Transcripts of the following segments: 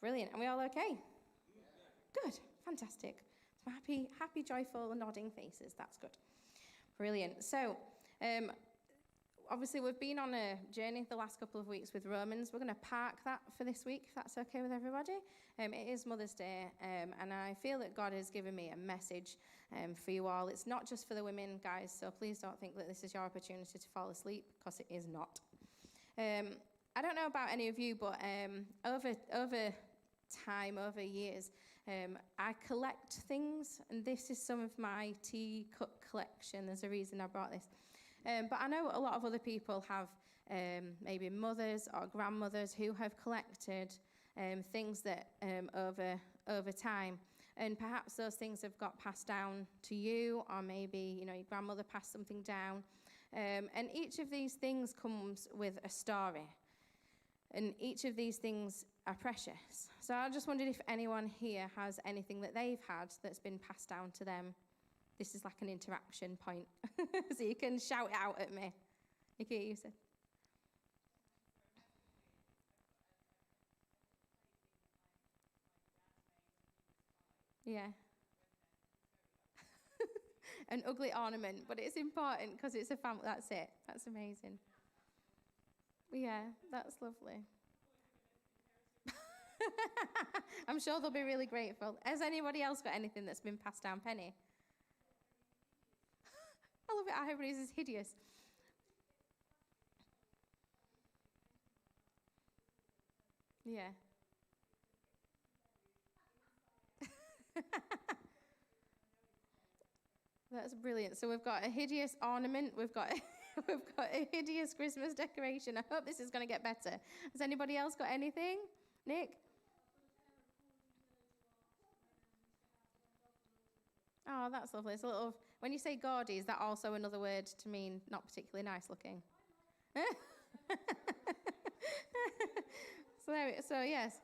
Brilliant. And we all okay? Good. Fantastic. So happy, joyful, nodding faces. That's good. Brilliant. So, obviously, we've been on a journey the last couple of weeks with Romans. We're going to park that for this week, if that's okay with everybody. It is Mother's Day, and I feel that God has given me a message for you all. It's not just for the women, guys, so please don't think that this is your opportunity to fall asleep, because it is not. I don't know about any of you, but over time, over years, I collect things, and this is some of my tea cup collection. There's a reason I brought this. But I know a lot of other people have maybe mothers or grandmothers who have collected things that over time, and perhaps those things have got passed down to you, or maybe your grandmother passed something down, and each of these things comes with a story, and each of these things are precious. So I just wondered if anyone here has anything that they've had that's been passed down to them. This is like an interaction point, so you can shout it out at me. Okay, you said. Yeah. An ugly ornament, but it's important because it's a family. That's it. That's amazing. Yeah, that's lovely. I'm sure they'll be really grateful. Has anybody else got anything that's been passed down? Penny? I love it. Everybody's is hideous. Yeah. That's brilliant. So we've got a hideous ornament. We've got a hideous Christmas decoration. I hope this is going to get better. Has anybody else got anything? Nick? Oh, that's lovely. It's a little. When you say gaudy, is that also another word to mean not particularly nice looking? So yes,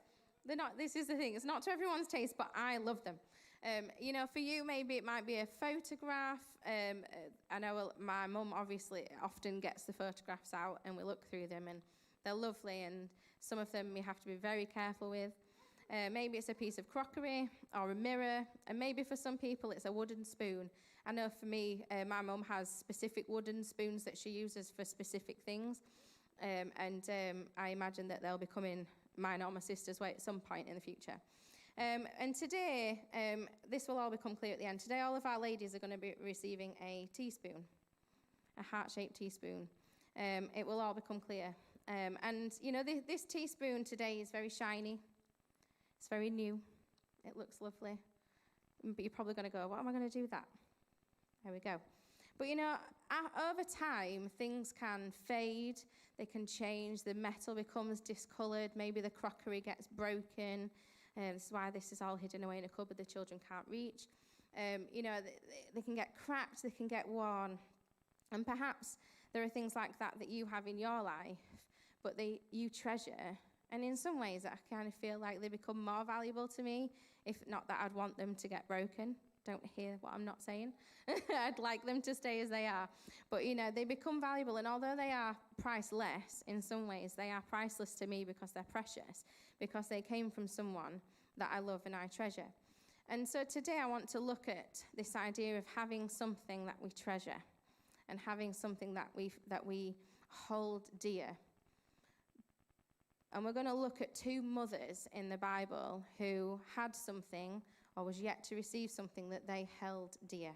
they're not. This is the thing. It's not to everyone's taste, but I love them. For you, maybe it might be a photograph. I know my mum obviously often gets the photographs out, and we look through them, and they're lovely. And some of them you have to be very careful with. Maybe it's a piece of crockery or a mirror, and maybe for some people it's a wooden spoon. I know for me, my mum has specific wooden spoons that she uses for specific things, and I imagine that they'll be coming mine or my sister's way at some point in the future. And today, this will all become clear at the end. Today, all of our ladies are going to be receiving a teaspoon, a heart-shaped teaspoon. It will all become clear. This teaspoon today is very shiny. It's very new. It looks lovely. But you're probably going to go, what am I going to do with that? There we go. But over time, things can fade. They can change. The metal becomes discoloured. Maybe the crockery gets broken. This is why this is all hidden away in a cupboard the children can't reach. They can get cracked. They can get worn. And perhaps there are things like that you have in your life, but you treasure. And in some ways, I kind of feel like they become more valuable to me, if not that I'd want them to get broken. Don't hear what I'm not saying. I'd like them to stay as they are. But, they become valuable. And although they are priceless, in some ways, they are priceless to me because they're precious, because they came from someone that I love and I treasure. And so today I want to look at this idea of having something that we treasure and having something that we hold dear. And we're going to look at two mothers in the Bible who had something or was yet to receive something that they held dear.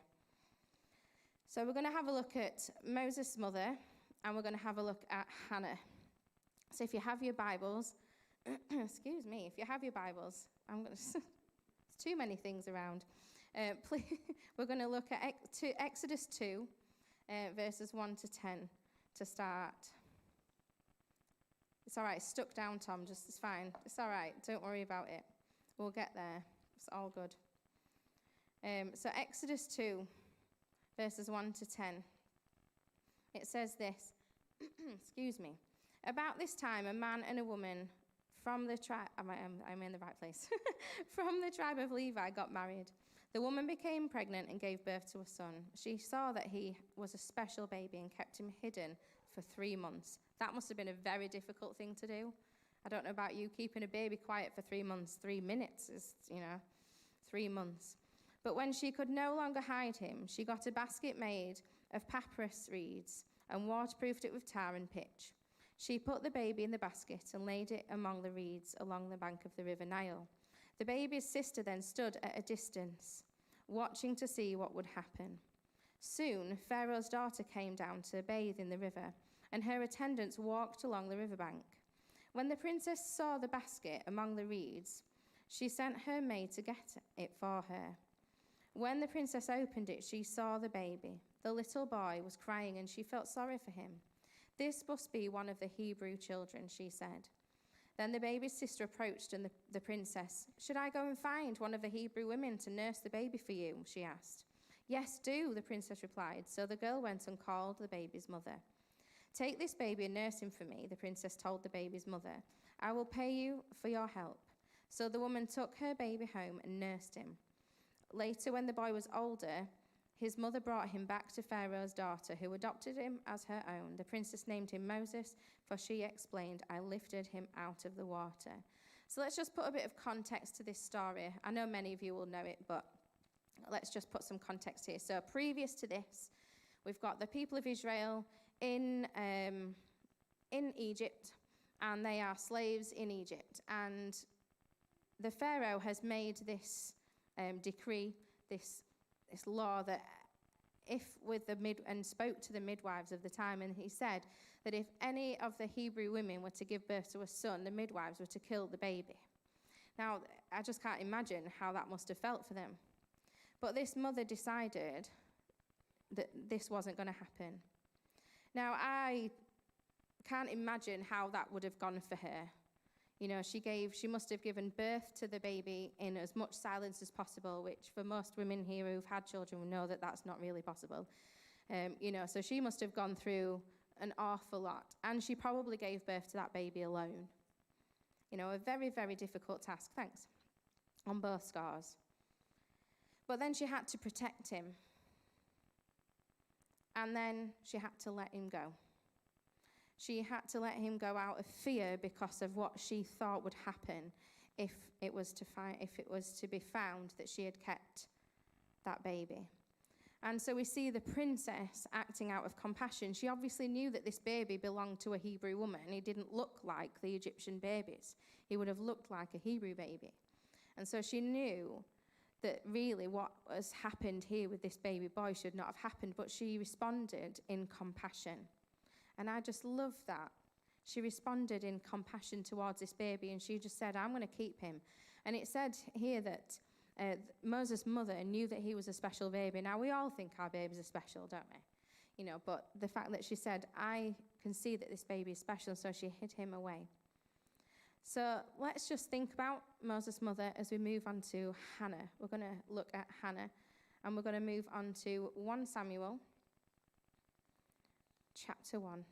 So we're going to have a look at Moses' mother, and we're going to have a look at Hannah. So if you have your Bibles, excuse me, if you have your Bibles, there's too many things around. Please, we're going to look at Exodus 2, verses 1 to 10 to start. It's all right. It's stuck down, Tom. It's fine. It's all right. Don't worry about it. We'll get there. It's all good. So Exodus 2, verses 1 to 10. It says this. Excuse me. About this time, a man and a woman from the tribe... I'm in the right place. From the tribe of Levi got married. The woman became pregnant and gave birth to a son. She saw that he was a special baby and kept him hidden for 3 months. That must have been a very difficult thing to do. I don't know about you, keeping a baby quiet for 3 months, 3 minutes is, 3 months. But when she could no longer hide him, she got a basket made of papyrus reeds and waterproofed it with tar and pitch. She put the baby in the basket and laid it among the reeds along the bank of the river Nile. The baby's sister then stood at a distance, watching to see what would happen. Soon, Pharaoh's daughter came down to bathe in the river, and her attendants walked along the riverbank. When the princess saw the basket among the reeds, she sent her maid to get it for her. When the princess opened it, she saw the baby. The little boy was crying, and she felt sorry for him. "This must be one of the Hebrew children," she said. Then the baby's sister approached and the princess. "Should I go and find one of the Hebrew women to nurse the baby for you?" she asked. "Yes, do," the princess replied. So the girl went and called the baby's mother. "Take this baby and nurse him for me," the princess told the baby's mother. "I will pay you for your help." So the woman took her baby home and nursed him. Later, when the boy was older, his mother brought him back to Pharaoh's daughter, who adopted him as her own. The princess named him Moses, for she explained, "I lifted him out of the water." So let's just put a bit of context to this story. I know many of you will know it, but let's just put some context here. So previous to this, we've got the people of Israel in Egypt, and they are slaves in Egypt. And the Pharaoh has made this decree, this law that and spoke to the midwives of the time, and he said that if any of the Hebrew women were to give birth to a son, the midwives were to kill the baby. Now, I just can't imagine how that must have felt for them. But this mother decided that this wasn't going to happen. Now, I can't imagine how that would have gone for her. She must have given birth to the baby in as much silence as possible, which for most women here who've had children will know that that's not really possible. So she must have gone through an awful lot. And she probably gave birth to that baby alone. A very, very difficult task. Thanks. On both scores. But then she had to protect him. And then she had to let him go. She had to let him go out of fear because of what she thought would happen if it was to be found that she had kept that baby. And so we see the princess acting out of compassion. She obviously knew that this baby belonged to a Hebrew woman. He didn't look like the Egyptian babies. He would have looked like a Hebrew baby. And so she knew that really what has happened here with this baby boy should not have happened, but she responded in compassion. And I just love that. She responded in compassion towards this baby, and she just said, "I'm going to keep him." And it said here that Moses' mother knew that he was a special baby. Now, we all think our babies are special, don't we? But the fact that she said, "I can see that this baby is special," so she hid him away. So let's just think about Moses' mother as we move on to Hannah. We're going to look at Hannah, and we're going to move on to 1 Samuel chapter 1.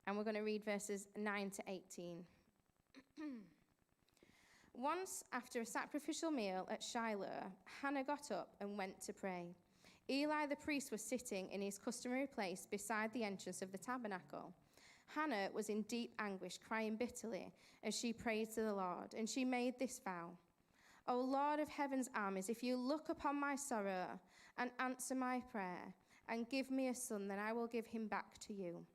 And we're going to read verses 9 to 18. Once, after a sacrificial meal at Shiloh, Hannah got up and went to pray. Eli the priest was sitting in his customary place beside the entrance of the tabernacle. Hannah was in deep anguish, crying bitterly as she prayed to the Lord, and she made this vow. "O Lord of heaven's armies, if you look upon my sorrow and answer my prayer and give me a son, then I will give him back to you.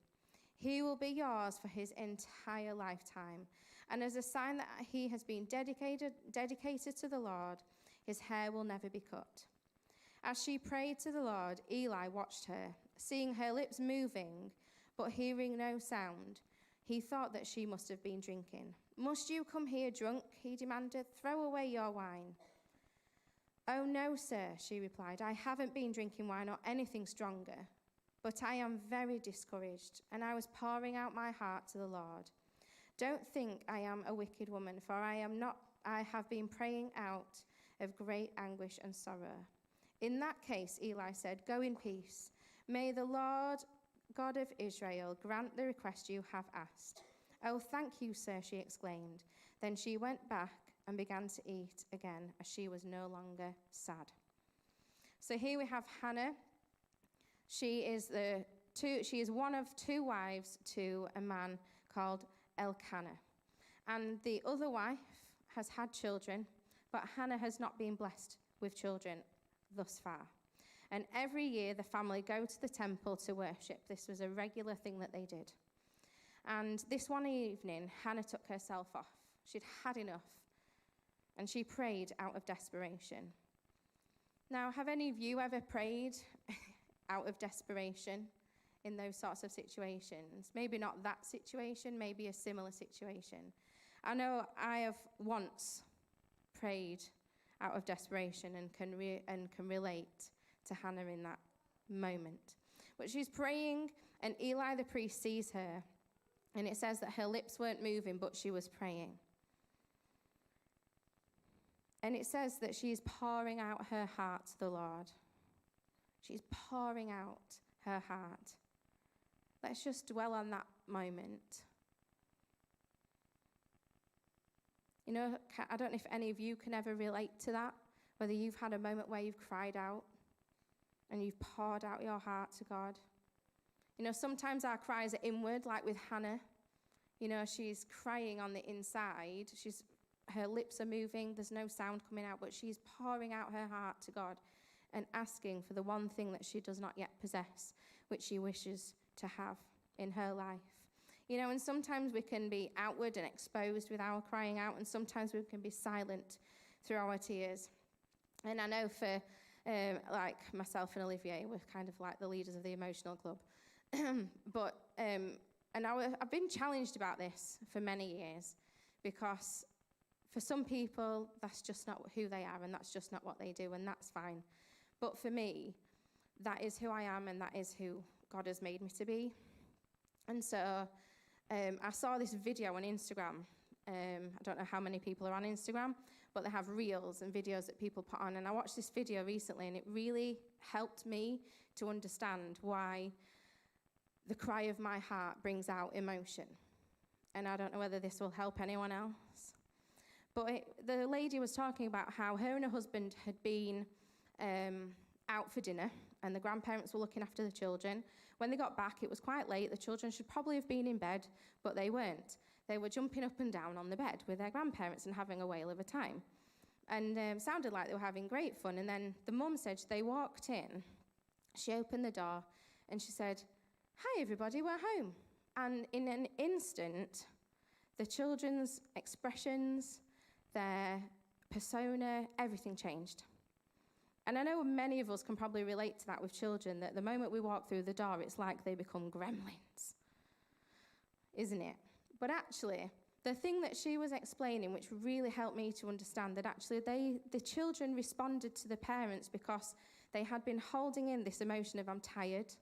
He will be yours for his entire lifetime, and as a sign that he has been dedicated to the Lord, his hair will never be cut." As she prayed to the Lord, Eli watched her. Seeing her lips moving, but hearing no sound, he thought that she must have been drinking. "Must you come here drunk?" he demanded. "Throw away your wine." "Oh, no, sir," she replied. "I haven't been drinking wine or anything stronger, but I am very discouraged, and I was pouring out my heart to the Lord. Don't think I am a wicked woman, for I am not. I have been praying out of great anguish and sorrow." "In that case," Eli said, "go in peace. May the Lord God of Israel grant the request you have asked." "Oh, thank you, sir," she exclaimed. Then she went back and began to eat again, as she was no longer sad. So here we have Hannah. She is the she is one of two wives to a man called Elkanah. And the other wife has had children, but Hannah has not been blessed with children thus far. And every year the family go to the temple to worship. This was a regular thing that they did. And this one evening, Hannah took herself off. She'd had enough. And she prayed out of desperation. Now, have any of you ever prayed out of desperation in those sorts of situations? Maybe not that situation, maybe a similar situation. I know I have once prayed out of desperation and can relate to Hannah in that moment. But she's praying, and Eli the priest sees her, and it says that her lips weren't moving, but she was praying. And it says that she's pouring out her heart to the Lord. She's pouring out her heart. Let's just dwell on that moment. You know, I don't know if any of you can ever relate to that, whether you've had a moment where you've cried out and you've poured out your heart to God. You know, sometimes our cries are inward, like with Hannah. You know, she's crying on the inside. Her lips are moving, there's no sound coming out, but she's pouring out her heart to God and asking for the one thing that she does not yet possess, which she wishes to have in her life. You know, and sometimes we can be outward and exposed with our crying out, and sometimes we can be silent through our tears. And I know for, like myself and Olivier, we're kind of like the leaders of the emotional club. I've been challenged about this for many years, because for some people, that's just not who they are, and that's just not what they do, and that's fine. But for me, that is who I am, and that is who God has made me to be. And so I saw this video on Instagram. I don't know how many people are on Instagram, but they have reels and videos that people put on. And I watched this video recently, and it really helped me to understand why the cry of my heart brings out emotion. And I don't know whether this will help anyone else. But the lady was talking about how her and her husband had been out for dinner, and the grandparents were looking after the children. When they got back, it was quite late. The children should probably have been in bed, but they weren't. They were jumping up and down on the bed with their grandparents and having a whale of a time. And sounded like they were having great fun. And then the mum said they walked in, she opened the door, and she said, "Hi, everybody, we're home." And in an instant, the children's expressions, their persona, everything changed. And I know many of us can probably relate to that with children, that the moment we walk through the door, it's like they become gremlins, isn't it? But actually, the thing that she was explaining, which really helped me to understand, that actually the children responded to the parents because they had been holding in this emotion of, I'm tired,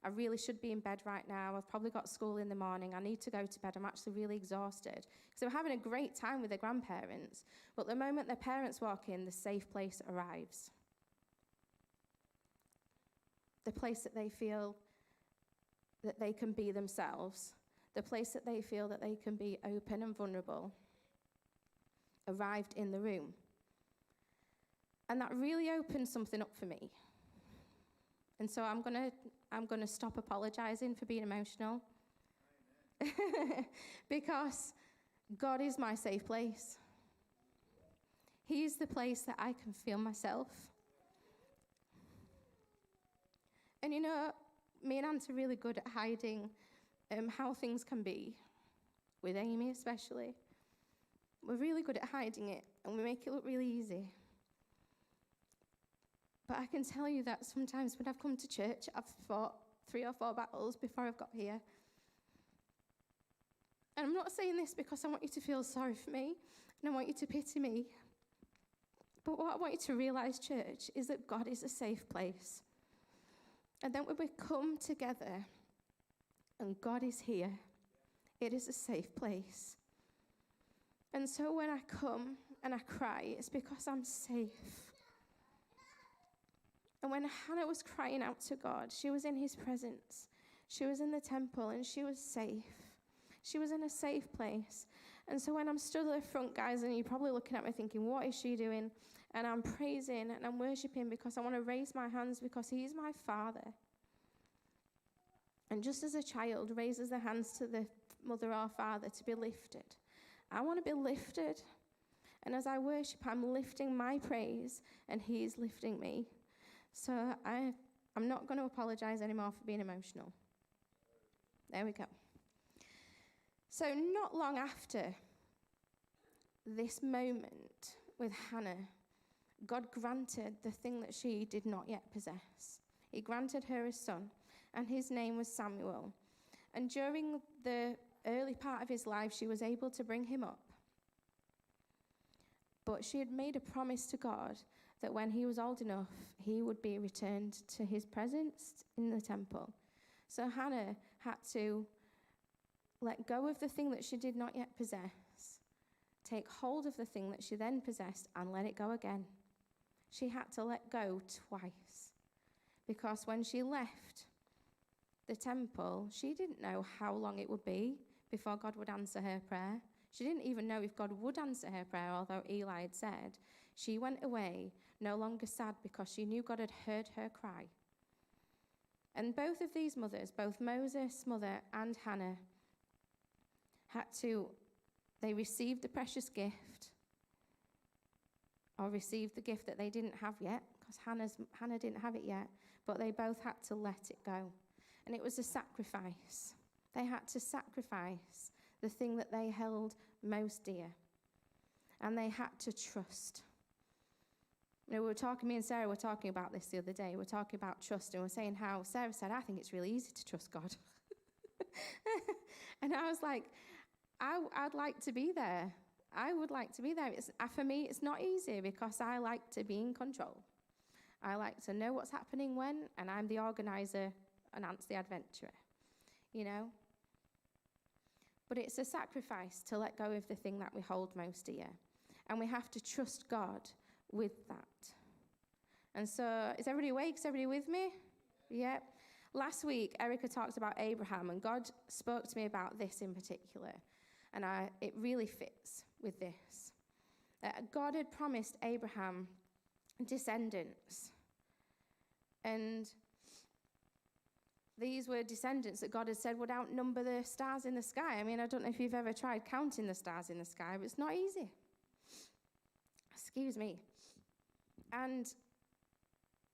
I really should be in bed right now, I've probably got school in the morning, I need to go to bed, I'm actually really exhausted. Because they were having a great time with their grandparents, but the moment their parents walk in, the safe place arrives. The place that they feel that they can be themselves, the place that they feel that they can be open and vulnerable, arrived in the room. And that really opened something up for me. And so I'm gonna stop apologizing for being emotional. Because God is my safe place. He's the place that I can feel myself. And you know, me and Aunt are really good at hiding how things can be, with Amy especially. We're really good at hiding it, and we make it look really easy. But I can tell you that sometimes when I've come to church, I've fought 3 or 4 battles before I've got here. And I'm not saying this because I want you to feel sorry for me, and I want you to pity me. But what I want you to realize, church, is that God is a safe place. And then when we come together and God is here, it is a safe place. And so when I come and I cry, it's because I'm safe. And when Hannah was crying out to God, she was in his presence. She was in the temple and she was safe. She was in a safe place. And so when I'm stood at the front, guys, and you're probably looking at me thinking, what is she doing? And I'm praising and I'm worshiping because I want to raise my hands because he is my Father. And just as a child raises their hands to the mother or father to be lifted, I want to be lifted. And as I worship, I'm lifting my praise, and he's lifting me. So I'm not going to apologize anymore for being emotional. There we go. So not long after this moment with Hannah, God granted the thing that she did not yet possess. He granted her a son, and his name was Samuel. And during the early part of his life, she was able to bring him up. But she had made a promise to God that when he was old enough, he would be returned to his presence in the temple. So Hannah had to let go of the thing that she did not yet possess, take hold of the thing that she then possessed, and let it go again. She had to let go twice, because when she left the temple, she didn't know how long it would be before God would answer her prayer. She didn't even know if God would answer her prayer, although Eli had said. She went away no longer sad because she knew God had heard her cry. And both of these mothers, both Moses' mother and Hannah, they received the precious gift, or received the gift that they didn't have yet, because Hannah didn't have it yet, but they both had to let it go. And it was a sacrifice. They had to sacrifice the thing that they held most dear. And they had to trust. You know, me and Sarah were talking about this the other day. We're talking about trust, and we're saying how Sarah said, I think it's really easy to trust God. And I was like, I'd like to be there. I would like to be there. For me, it's not easy because I like to be in control. I like to know what's happening when, and I'm the organizer and Ant's the adventurer, you know. But it's a sacrifice to let go of the thing that we hold most dear. And we have to trust God with that. And so, is everybody awake? Is everybody with me? Yeah. Last week, Erica talked about Abraham, and God spoke to me about this in particular. And it really fits with this. God had promised Abraham descendants. And these were descendants that God had said would outnumber the stars in the sky. I mean, I don't know if you've ever tried counting the stars in the sky, but it's not easy. Excuse me. And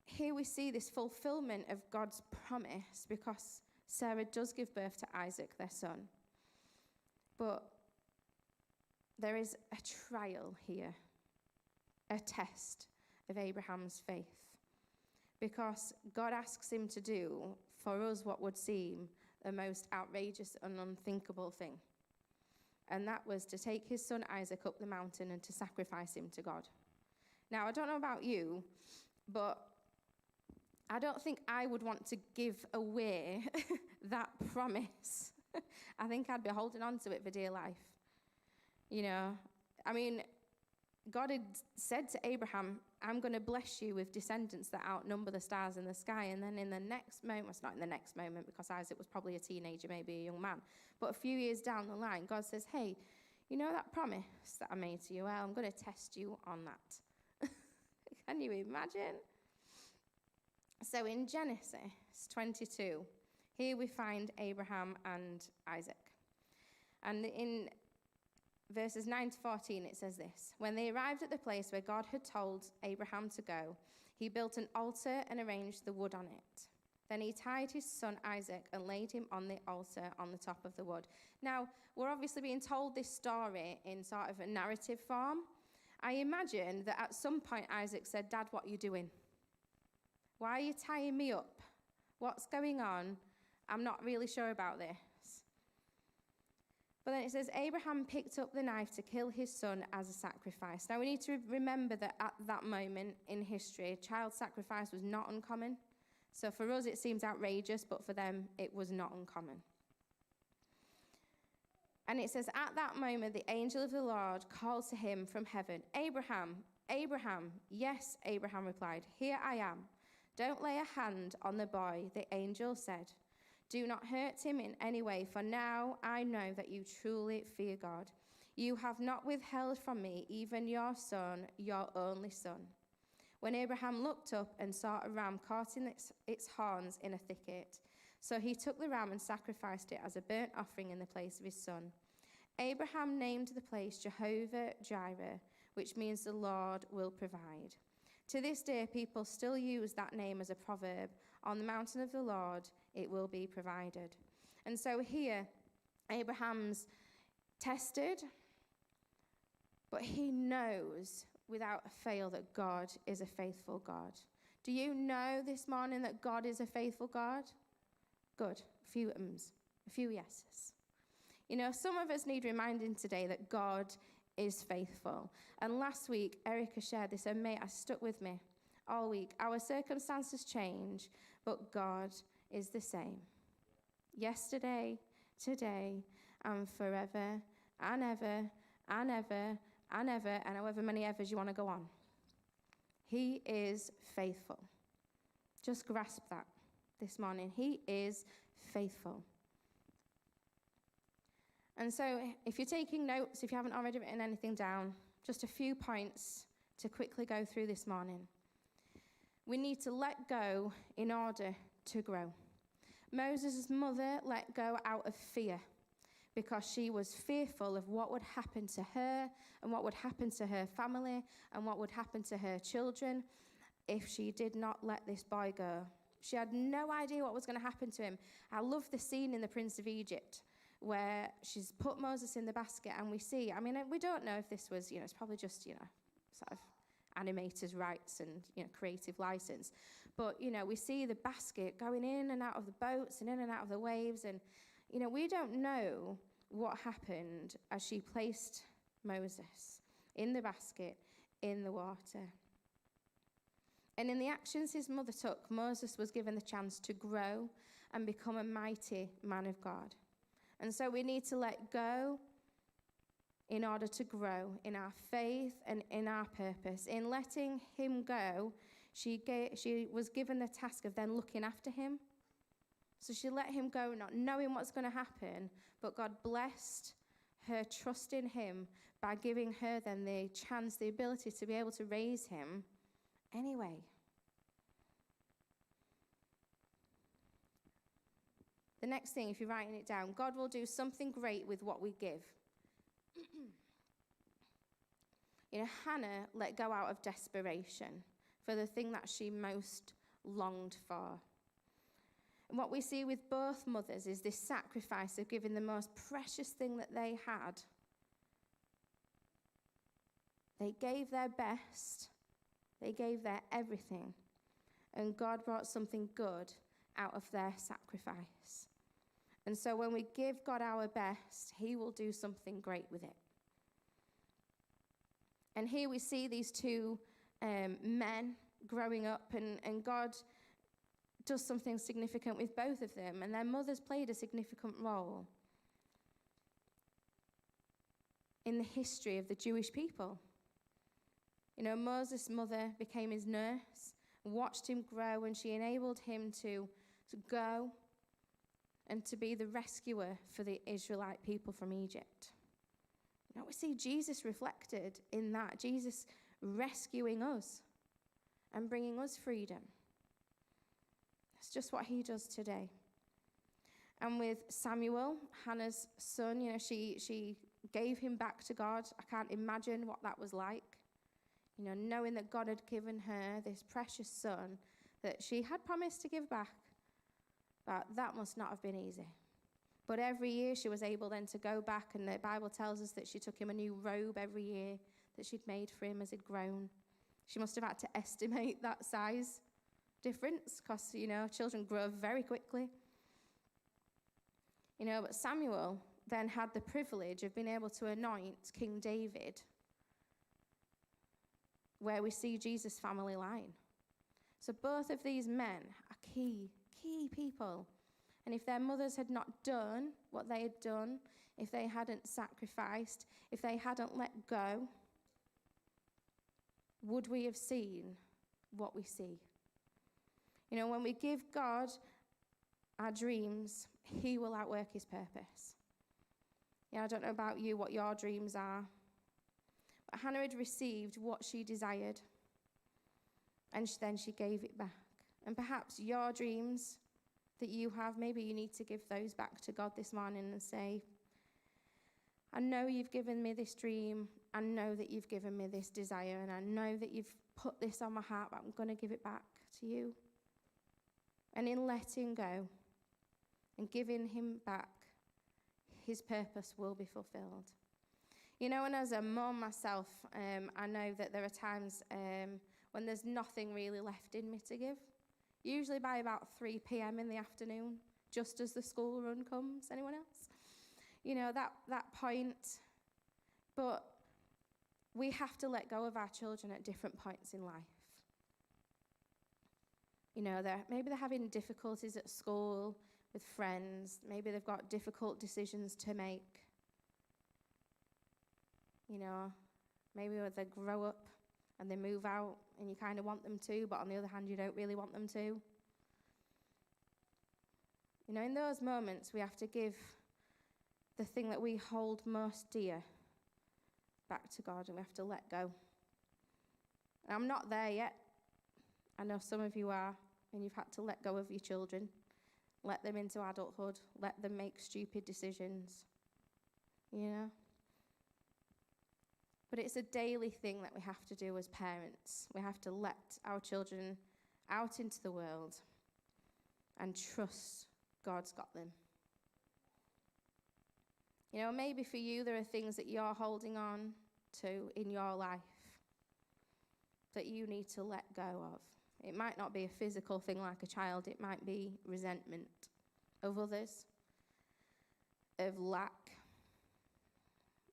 here we see this fulfillment of God's promise, because Sarah does give birth to Isaac, their son. But there is a trial here, a test of Abraham's faith, because God asks him to do for us what would seem the most outrageous and unthinkable thing. And that was to take his son Isaac up the mountain and to sacrifice him to God. Now, I don't know about you, but I don't think I would want to give away that promise. I think I'd be holding on to it for dear life. You know, I mean, God had said to Abraham, I'm going to bless you with descendants that outnumber the stars in the sky. And then in the next moment, well, it's not in the next moment because Isaac was probably a teenager, maybe a young man. But a few years down the line, God says, hey, you know that promise that I made to you? Well, I'm going to test you on that. Can you imagine? So in Genesis 22, here we find Abraham and Isaac. And in verses 9 to 14, it says this. When they arrived at the place where God had told Abraham to go, he built an altar and arranged the wood on it. Then he tied his son Isaac and laid him on the altar on the top of the wood. Now, we're obviously being told this story in sort of a narrative form. I imagine that at some point Isaac said, Dad, what are you doing? Why are you tying me up? What's going on? I'm not really sure about this. But then it says, Abraham picked up the knife to kill his son as a sacrifice. Now we need to remember that at that moment in history, child sacrifice was not uncommon. So for us it seems outrageous, but for them it was not uncommon. And it says, at that moment the angel of the Lord called to him from heaven, Abraham, Abraham. Yes, Abraham replied, here I am. Don't lay a hand on the boy, the angel said. Do not hurt him in any way, for now I know that you truly fear God. You have not withheld from me even your son, your only son. When Abraham looked up and saw a ram caught in its horns in a thicket, So he took the ram and sacrificed it as a burnt offering in the place of his son. Abraham named the place Jehovah-Jireh, which means the Lord will provide. To this day, people still use that name as a proverb. On the mountain of the Lord, it will be provided. And so here, Abraham's tested, but he knows without fail that God is a faithful God. Do you know this morning that God is a faithful God? Good. A few ums, a few yeses. You know, some of us need reminding today that God is faithful. And last week, Erica shared this, and mate, I stuck with me all week. Our circumstances change, but God is the same. Yesterday, today, and forever, and ever, and ever, and ever, and however many evers you want to go on. He is faithful. Just grasp that this morning. He is faithful. And so if you're taking notes, if you haven't already written anything down, just a few points to quickly go through this morning. We need to let go in order to grow. Moses' mother let go out of fear because she was fearful of what would happen to her and what would happen to her family and what would happen to her children if she did not let this boy go. She had no idea what was going to happen to him. I love the scene in The Prince of Egypt where she's put Moses in the basket and we see, I mean, we don't know if this was, it's probably just, sort of animators' rights and, creative license. But, we see the basket going in and out of the boats and in and out of the waves. And, we don't know what happened as she placed Moses in the basket in the water. And in the actions his mother took, Moses was given the chance to grow and become a mighty man of God. And so we need to let go in order to grow in our faith and in our purpose. In letting him go, she was given the task of then looking after him. So she let him go, not knowing what's going to happen, but God blessed her trust in him by giving her then the chance, the ability to be able to raise him anyway. The next thing, if you're writing it down, God will do something great with what we give. Hannah let go out of desperation for the thing that she most longed for. And what we see with both mothers is this sacrifice of giving the most precious thing that they had. They gave their best. They gave their everything. And God brought something good out of their sacrifice. And so when we give God our best, he will do something great with it. And here we see these two men growing up, and God does something significant with both of them, and their mothers played a significant role in the history of the Jewish people. Moses' mother became his nurse, watched him grow, and she enabled him to go and to be the rescuer for the Israelite people from Egypt. Now we see Jesus reflected in that, Jesus rescuing us and bringing us freedom. That's just what he does today. And with Samuel, Hannah's son, she gave him back to God. I can't imagine what that was like. Knowing that God had given her this precious son that she had promised to give back. But that must not have been easy. But every year she was able then to go back, and the Bible tells us that she took him a new robe every year that she'd made for him as he'd grown. She must have had to estimate that size difference because, children grow very quickly. But Samuel then had the privilege of being able to anoint King David, where we see Jesus' family line. So both of these men are key people. And if their mothers had not done what they had done, if they hadn't sacrificed, if they hadn't let go, would we have seen what we see? When we give God our dreams, he will outwork his purpose. I don't know about you, what your dreams are. But Hannah had received what she desired, and then she gave it back. And perhaps your dreams, that you have, maybe you need to give those back to God this morning and say, I know you've given me this dream. I know that you've given me this desire, and I know that you've put this on my heart, but I'm going to give it back to you. And in letting go and giving him back, his purpose will be fulfilled. You know, and as a mum myself, I know that there are times when there's nothing really left in me to give. Usually by about 3 p.m. in the afternoon, just as the school run comes. Anyone else? You know, that point. But we have to let go of our children at different points in life. You know, maybe they're having difficulties at school with friends. Maybe they've got difficult decisions to make. You know, maybe they grow up and they move out and you kind of want them to, but on the other hand, you don't really want them to. You know, in those moments, we have to give the thing that we hold most dear back to God, and we have to let go. And I'm not there yet. I know some of you are, and you've had to let go of your children, let them into adulthood, let them make stupid decisions, you know. But it's a daily thing that we have to do as parents. We have to let our children out into the world and trust God's got them. You know, maybe for you there are things that you're holding on to in your life that you need to let go of. It might not be a physical thing like a child. It might be resentment of others, of lack.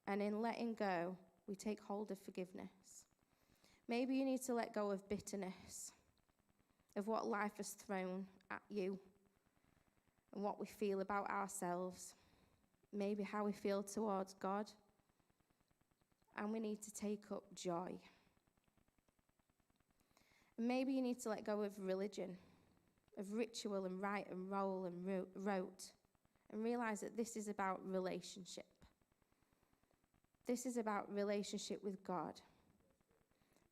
And in letting go, we take hold of forgiveness. Maybe you need to let go of bitterness, of what life has thrown at you and what we feel about ourselves, maybe how we feel towards God. And we need to take up joy. Maybe you need to let go of religion, of ritual and rite and roll and rote, and realize that this is about relationship. This is about relationship with God.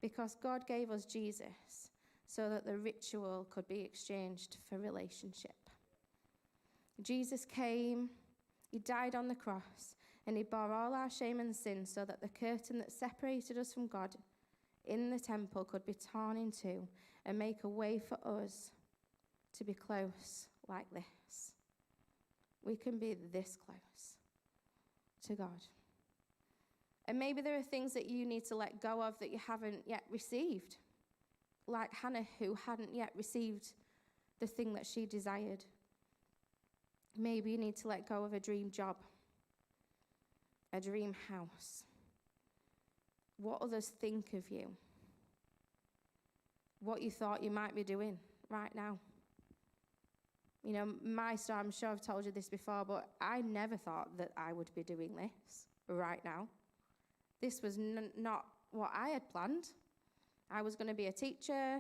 Because God gave us Jesus so that the ritual could be exchanged for relationship. Jesus came, he died on the cross, and he bore all our shame and sin so that the curtain that separated us from God in the temple could be torn in two and make a way for us to be close like this. We can be this close to God. And maybe there are things that you need to let go of that you haven't yet received. Like Hannah, who hadn't yet received the thing that she desired. Maybe you need to let go of a dream job, a dream house. What others think of you. What you thought you might be doing right now. You know, my story, I'm sure I've told you this before, but I never thought that I would be doing this right now. This was not what I had planned. I was going to be a teacher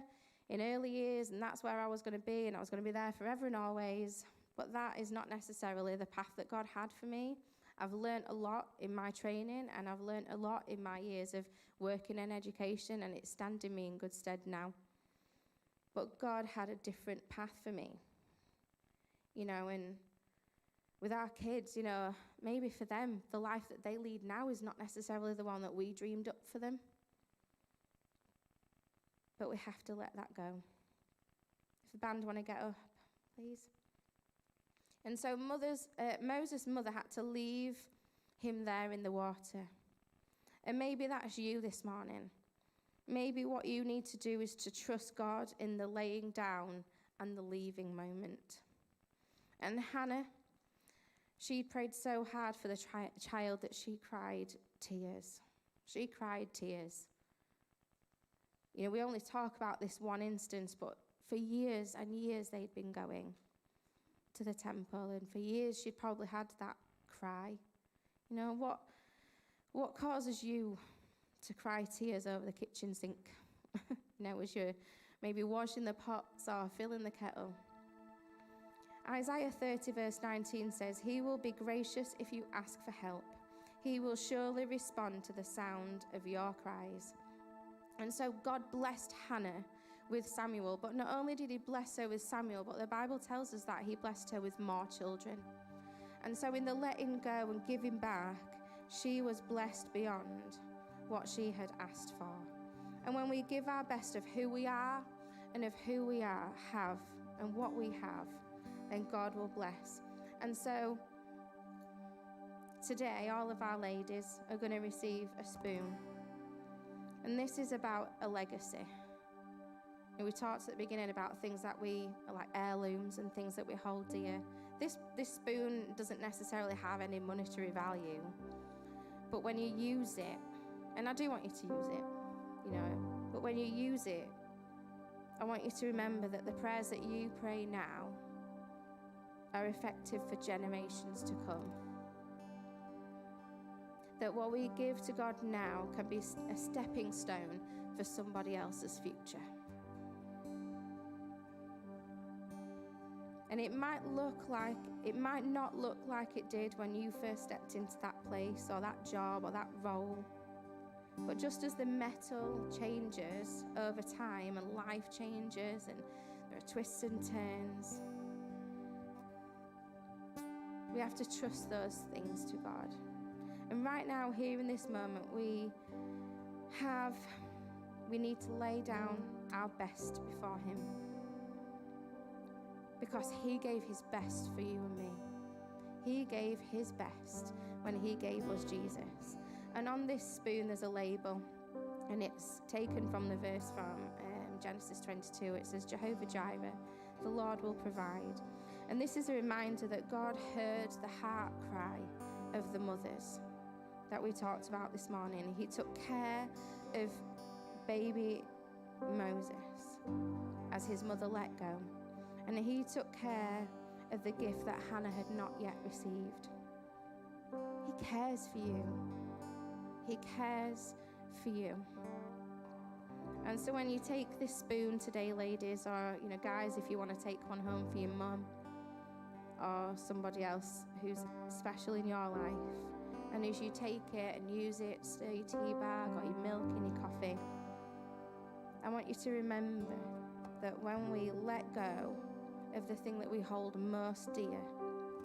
in early years, and that's where I was going to be, and I was going to be there forever and always. But that is not necessarily the path that God had for me. I've learned a lot in my training, and I've learned a lot in my years of working in education, and it's standing me in good stead now. But God had a different path for me. You know, and with our kids, you know, maybe for them, the life that they lead now is not necessarily the one that we dreamed up for them. But we have to let that go. If the band want to get up, please. And so Moses' mother had to leave him there in the water. And maybe that's you this morning. Maybe what you need to do is to trust God in the laying down and the leaving moment. And Hannah, she prayed so hard for the child that she cried tears. She cried tears. You know, we only talk about this one instance, but for years and years they'd been going to the temple, and for years she'd probably had that cry. You know, what causes you to cry tears over the kitchen sink? You know, as you're maybe washing the pots or filling the kettle. Isaiah 30 verse 19 says, "He will be gracious if you ask for help. He will surely respond to the sound of your cries." And so God blessed Hannah with Samuel. But not only did he bless her with Samuel, but the Bible tells us that he blessed her with more children. And so in the letting go and giving back, she was blessed beyond what she had asked for. And when we give our best of who we are and of who we have and what we have, then God will bless. And so today, all of our ladies are going to receive a spoon. And this is about a legacy. And we talked at the beginning about things that we are like heirlooms and things that we hold dear. This spoon doesn't necessarily have any monetary value, but when you use it, and I do want you to use it, but when you use it, I want you to remember that the prayers that you pray now are effective for generations to come. That what we give to God now can be a stepping stone for somebody else's future. And it might not look like it did when you first stepped into that place or that job or that role. But just as the metal changes over time and life changes and there are twists and turns, we have to trust those things to God. And right now, here in this moment, we need to lay down our best before Him. Because He gave His best for you and me. He gave His best when He gave us Jesus. And on this spoon, there's a label, and it's taken from the verse from Genesis 22. It says, Jehovah Jireh, the Lord will provide. And this is a reminder that God heard the heart cry of the mothers that we talked about this morning. He took care of baby Moses as his mother let go. And He took care of the gift that Hannah had not yet received. He cares for you. He cares for you. And so when you take this spoon today, ladies, or guys, if you want to take one home for your mum or somebody else who's special in your life, and as you take it and use it, stir your tea bag or your milk in your coffee, I want you to remember that when we let go of the thing that we hold most dear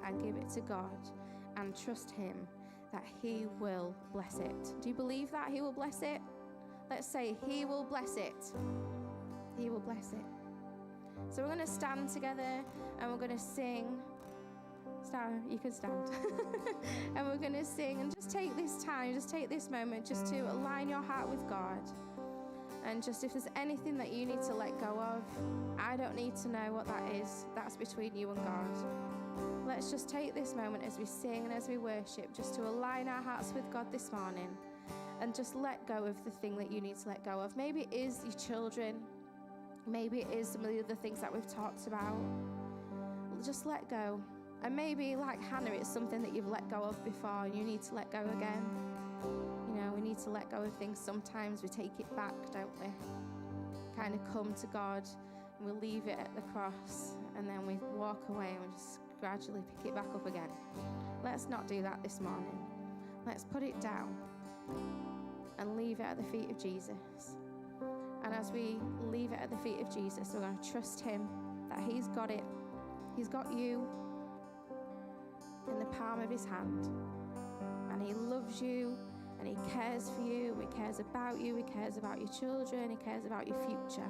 and give it to God and trust Him, that He will bless it. Do you believe that He will bless it? Let's say He will bless it. He will bless it. So we're going to stand together and we're going to sing. Stand, you can stand. And we're going to sing, and just take this time, just take this moment just to align your heart with God. And just if there's anything that you need to let go of, I don't need to know what that is. That's between you and God. Let's just take this moment as we sing and as we worship, just to align our hearts with God this morning, and just let go of the thing that you need to let go of. Maybe it is your children. Maybe it is some of the other things that we've talked about. Just let go. And maybe, like Hannah, it's something that you've let go of before and you need to let go again. We need to let go of things. Sometimes we take it back, don't we? Kind of come to God and we leave it at the cross, and then we walk away and we just gradually pick it back up again. Let's not do that this morning. Let's put it down and leave it at the feet of Jesus. And as we leave it at the feet of Jesus, we're going to trust Him that He's got it. He's got you in the palm of His hand. And He loves you, and He cares for you. He cares about you. He cares about your children. He cares about your future.